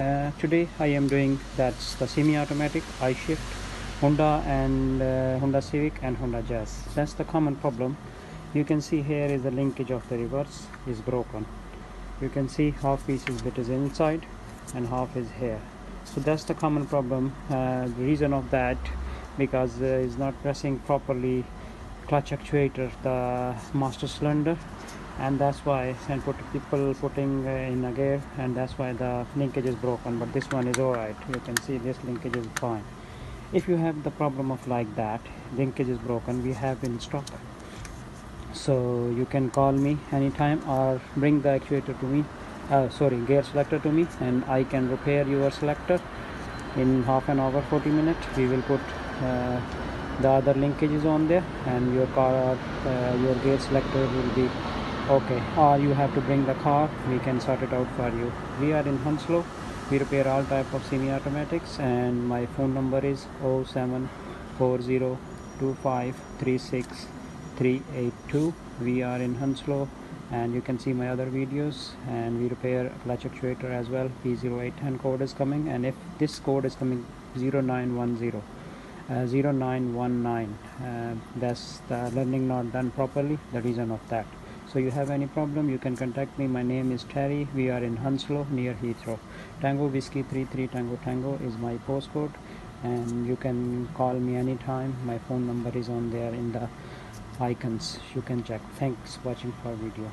Today I am doing that's the semi-automatic I-shift Honda and Honda Civic and Honda Jazz. That's the common problem. You can see here is the linkage of the reverse is broken. You can see half piece is bit is inside and half is here. So that's the common problem. The reason of that because it's not pressing properly clutch actuator, the master cylinder, and that's why people putting in a gear, and that's why the linkage is broken. But this one is alright. You can see this linkage is fine. If you have the problem of like that, linkage is broken, we have in stock, so you can call me anytime or bring the actuator to me, gear selector to me, and I can repair your selector in half an hour, 40 minutes. We will put the other linkages on there, and your car, your gear selector will be okay. Or you have to bring the car, we can sort it out for you. We are in Hounslow. We repair all type of semi-automatics, and my phone number is 074025368382. We are in Hounslow, and you can see my other videos, and we repair clutch actuator as well. P0810 code is coming, and if this code is coming 0910 0919, that's the learning not done properly, the reason of that. So you have any problem, you can contact me. My name is Terry. We are in Hounslow near Heathrow. Tango Whiskey 33 Tango Tango is my postcode, and you can call me anytime. My phone number is on there in the icons, you can check. Thanks for watching for video.